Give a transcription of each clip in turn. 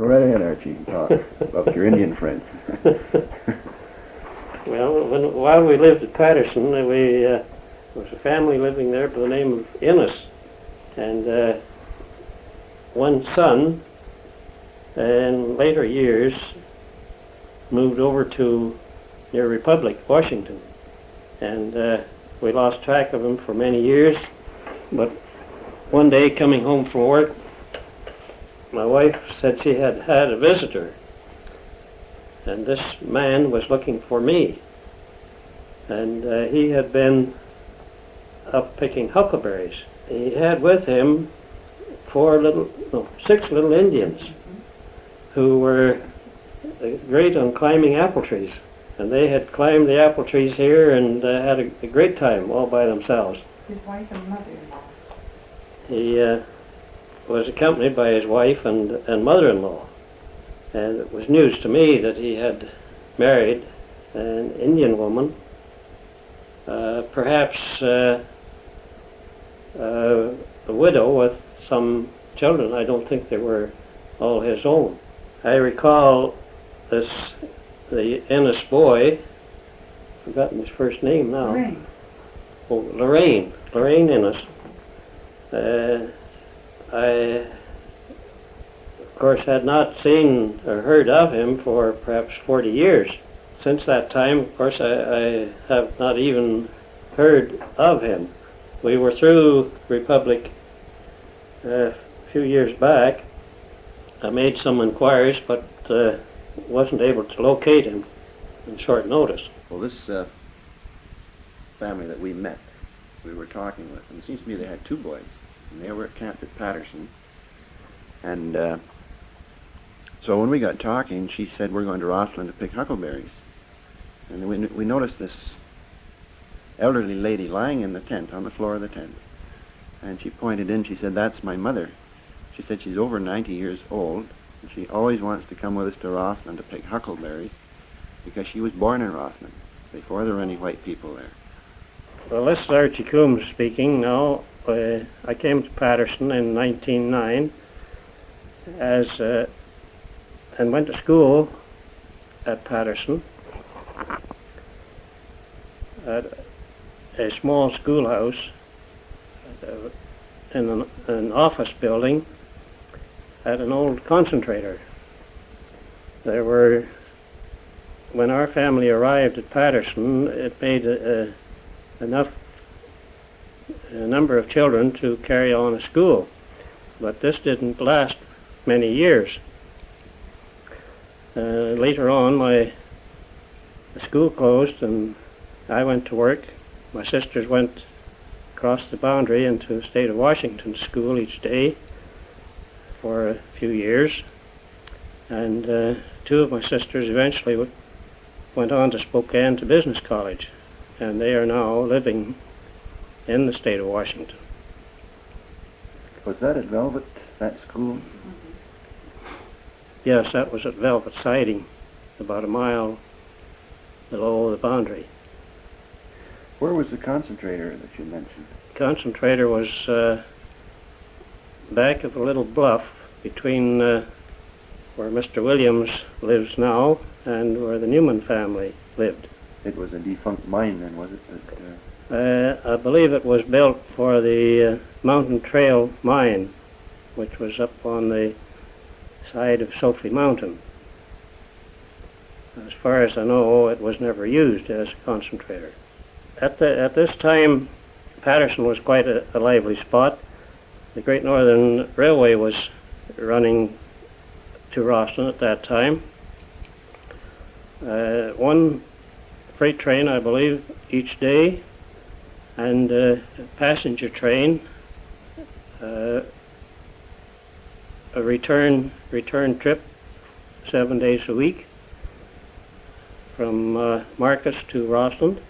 Go right ahead, Archie, and talk about your Indian friends. Well, while we lived at Paterson, there was a family living there by the name of Innes, and one son, in later years, moved over to near Republic, Washington, and we lost track of him for many years. But one day, coming home from work, my wife said she had had a visitor, and this man was looking for me, and he had been up picking huckleberries. He had with him six little Indians who were great on climbing apple trees, and they had climbed the apple trees here and had a great time all by themselves. His wife and mother-in-law. He was accompanied by his wife and mother-in-law, and it was news to me that he had married an Indian woman, perhaps a widow with some children. I don't think they were all his own. I recall the Ennis boy, I've forgotten his first name now. Lorraine. Oh, Lorraine Ennis. I, of course, had not seen or heard of him for perhaps 40 years. Since that time, of course, I have not even heard of him. We were through Republic a few years back. I made some inquiries, but wasn't able to locate him in short notice. Well, this family that we met, we were talking with, and it seems to me they had two boys, and they were at camp at Paterson. And so when we got talking, she said, we're going to Rossland to pick huckleberries. And we noticed this elderly lady lying in the tent, on the floor of the tent. And she pointed in, she said, that's my mother. She said she's over 90 years old, and she always wants to come with us to Rossland to pick huckleberries because she was born in Rossland before there were any white people there. Well, this is Archie Coombes speaking now. I came to Paterson in 1909 and went to school at Paterson at a small schoolhouse in an office building at an old concentrator. There were, when our family arrived at Paterson, it made enough a number of children to carry on a school, but this didn't last many years. Later on, the school closed and I went to work. My sisters went across the boundary into the state of Washington to school each day for a few years, and two of my sisters eventually went on to Spokane to business college, and they are now living in the state of Washington. Was that at Velvet, that school? Mm-hmm. Yes, that was at Velvet Siding, about a mile below the boundary. Where was the concentrator that you mentioned? Concentrator was back of a little bluff between where Mr. Williams lives now and where the Newman family lived. It was a defunct mine then, was it? I believe it was built for the Mountain Trail mine, which was up on the side of Sophie Mountain. As far as I know, it was never used as a concentrator. At this time, Paterson was quite a lively spot. The Great Northern Railway was running to Rossland at that time. One freight train, I believe, each day, and a passenger train, a return trip 7 days a week from Marcus to Rossland.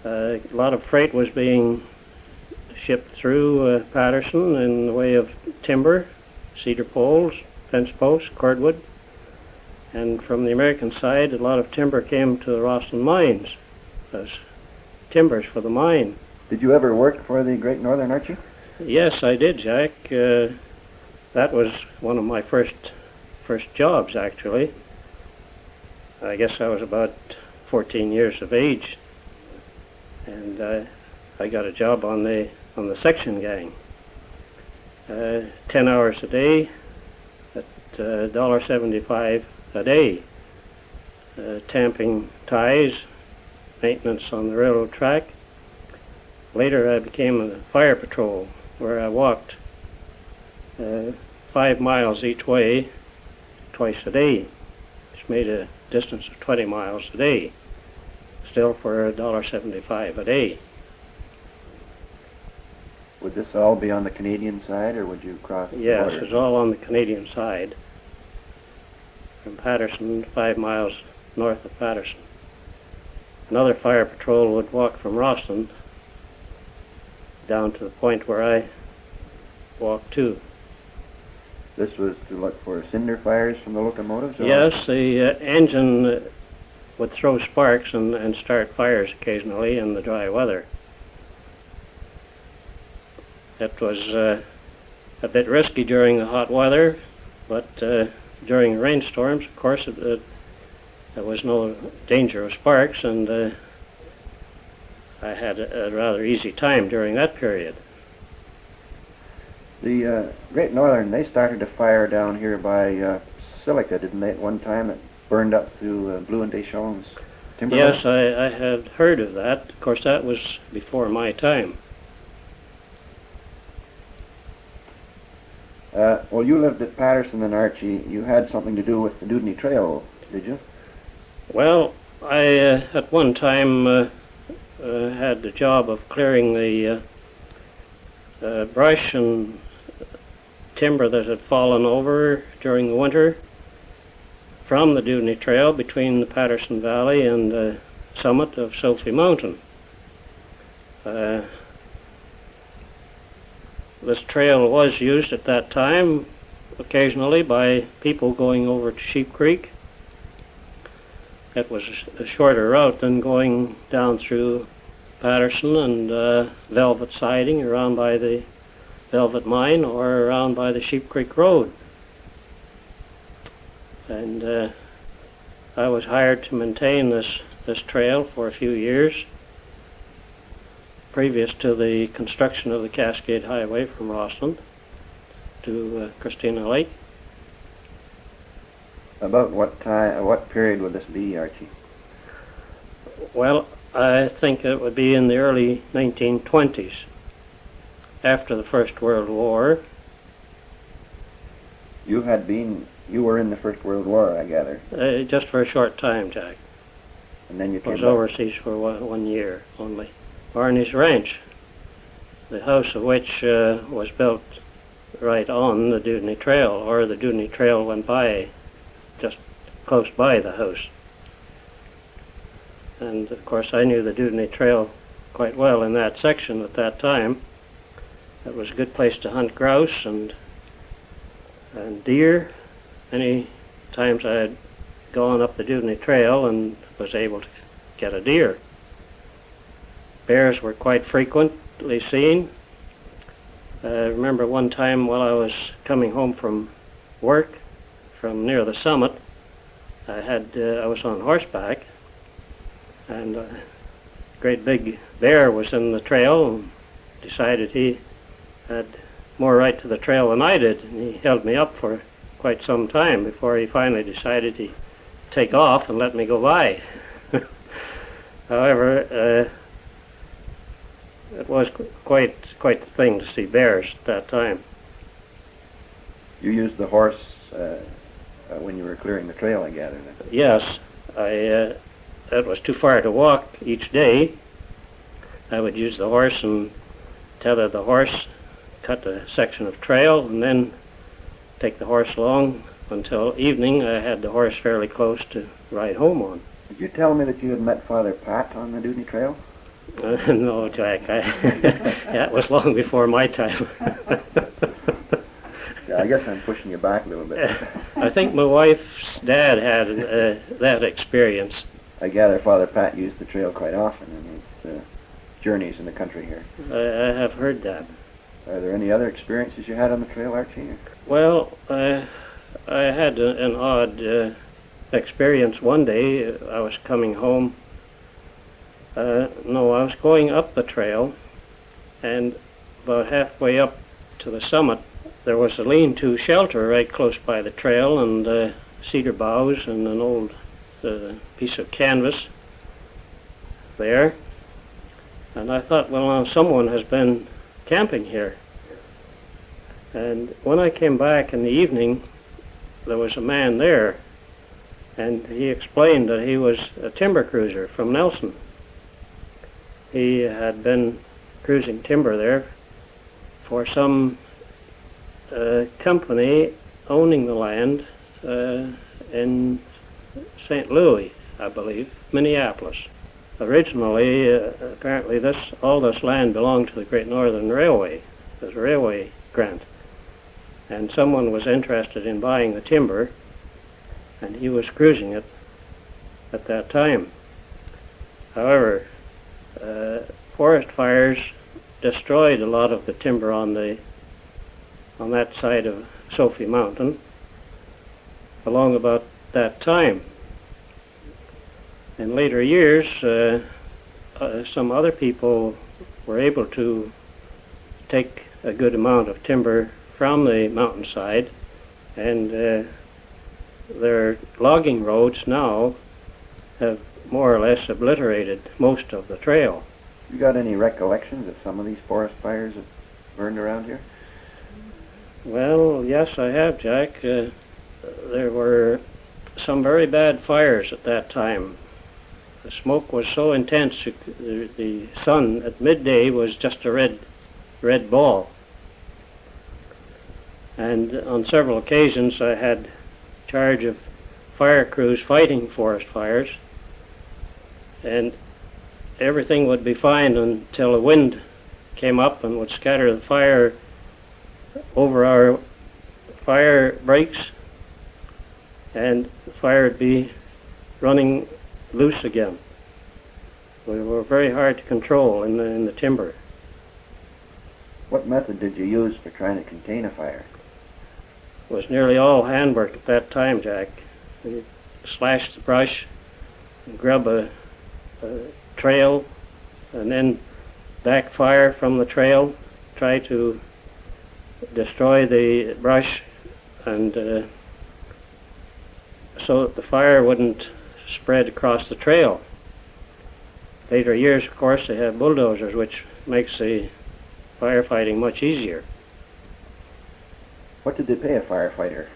A lot of freight was being shipped through Paterson in the way of timber, cedar poles, fence posts, cordwood, and from the American side a lot of timber came to the Rossland mines as timbers for the mine. Did you ever work for the Great Northern Archie? Yes, I did, Jack. that was one of my first jobs, actually. I guess I was about 14 years of age, and I got a job on the section gang. 10 hours a day at $1.75 a day, tamping ties, maintenance on the railroad track. Later I became a fire patrol, where I walked 5 miles each way twice a day, which made a distance of 20 miles a day, still for $1.75 a day. Would this all be on the Canadian side, or would you cross the Yes, border? it's all on the Canadian side, from Paterson, 5 miles north of Paterson. Another fire patrol would walk from Rossland down to the point where I walked to. This was to look for cinder fires from the locomotives? Or? Yes, the engine would throw sparks and start fires occasionally in the dry weather. It was a bit risky during the hot weather, but during rainstorms, of course, there was no danger of sparks, and I had a rather easy time during that period. The Great Northern, they started a fire down here by Silica, didn't they, at one time? It burned up through Blue and Deschamps timberland? Yes, I had heard of that. Of course, that was before my time. Well, you lived at Paterson and Archie. You had something to do with the Dewdney Trail, did you? Well, I at one time had the job of clearing the brush and timber that had fallen over during the winter from the Dewdney Trail between the Paterson Valley and the summit of Sophie Mountain. This trail was used at that time occasionally by people going over to Sheep Creek. It was a shorter route than going down through Paterson and Velvet Siding around by the Velvet Mine or around by the Sheep Creek Road. And I was hired to maintain this trail for a few years previous to the construction of the Cascade Highway from Rossland to Christina Lake. About what time, what period would this be, Archie? Well, I think it would be in the early 1920s, after the First World War. You were in the First World War, I gather. Just for a short time, Jack. And then you I came was back. overseas for one year only. Barney's Ranch, the house of which was built right on the Dewdney Trail, or the Dewdney Trail went by, just close by the house. And of course I knew the Dewdney Trail quite well in that section at that time. It was a good place to hunt grouse and deer. Many times I had gone up the Dewdney Trail and was able to get a deer. Bears were quite frequently seen. I remember one time while I was coming home from work from near the summit, I was on horseback, and a great big bear was in the trail and decided he had more right to the trail than I did, and he held me up for quite some time before he finally decided he'd take off and let me go by. However, it was quite the thing to see bears at that time. You used the horse when you were clearing the trail, I gather. Then. Yes, it was too far to walk each day. I would use the horse and tether the horse, cut a section of trail, and then take the horse along until evening. I had the horse fairly close to ride home on. Did you tell me that you had met Father Pat on the Dewdney Trail? No, Jack, that was long before my time. Yeah, I guess I'm pushing you back a little bit. I think my wife's dad had that experience. I gather Father Pat used the trail quite often in his journeys in the country here. I have heard that. Are there any other experiences you had on the trail, Archie? Well, I had an odd experience one day. I was coming home. No, I was going up the trail, and about halfway up to the summit, there was a lean-to shelter right close by the trail, and cedar boughs and an old piece of canvas there. And I thought, well, now someone has been camping here. And when I came back in the evening, there was a man there, and he explained that he was a timber cruiser from Nelson. He had been cruising timber there for some company owning the land in St. Louis, I believe, Minneapolis. Originally, apparently all this land belonged to the Great Northern Railway. It was a railway grant. And someone was interested in buying the timber, and he was cruising it at that time. However, forest fires destroyed a lot of the timber on that side of Sophie Mountain along about that time. In later years, some other people were able to take a good amount of timber from the mountainside, and their logging roads now have more or less obliterated most of the trail. You got any recollections of some of these forest fires that burned around here? Well, yes, I have, Jack. There were some very bad fires at that time. The smoke was so intense, the sun at midday was just a red ball. And on several occasions I had charge of fire crews fighting forest fires, and everything would be fine until a wind came up and would scatter the fire over our fire breaks, and the fire would be running loose again. We were very hard to control in the timber. What method did you use for trying to contain a fire? It was nearly all handwork at that time, Jack. We slashed the brush, and grub a trail, and then backfire from the trail, try to destroy the brush, and so that the fire wouldn't spread across the trail. Later years, of course, they have bulldozers, which makes the firefighting much easier. What did they pay a firefighter?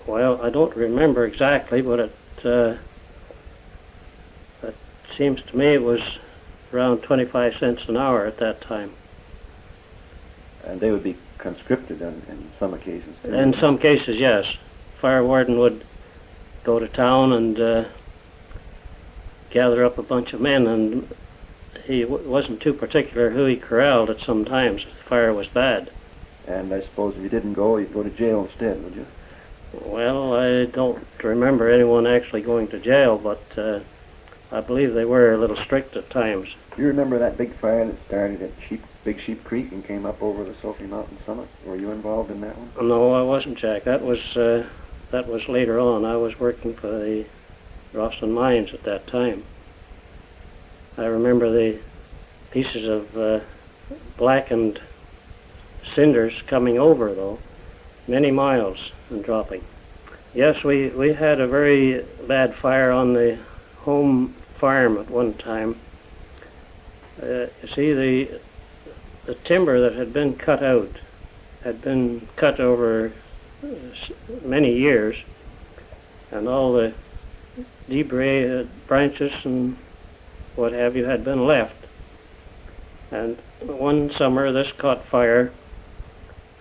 Well, I don't remember exactly, but it seems to me it was around 25 cents an hour at that time. And they would be conscripted in some occasions too. In some cases, yes. Fire warden would go to town and gather up a bunch of men, and he wasn't too particular who he corralled at some times if the fire was bad. And I suppose if you didn't go, you'd go to jail instead, would you? Well, I don't remember anyone actually going to jail, but I believe they were a little strict at times. Do you remember that big fire that started at Big Sheep Creek and came up over the Sophie Mountain summit? Were you involved in that one? No, I wasn't, Jack. That was later on. I was working for the Rossland mines at that time. I remember the pieces of blackened cinders coming over, though, many miles and dropping. Yes, we had a very bad fire on the home farm at one time. You see, the timber that had been cut out had been cut over many years, and all the debris, branches and what have you, had been left. And one summer this caught fire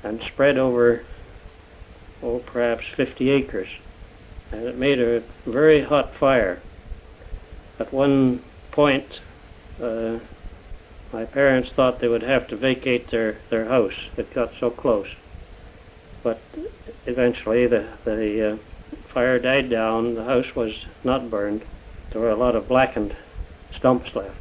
and spread over, perhaps 50 acres, and it made a very hot fire. At one point, my parents thought they would have to vacate their house. It got so close. But eventually the fire died down. The house was not burned. There were a lot of blackened stumps left.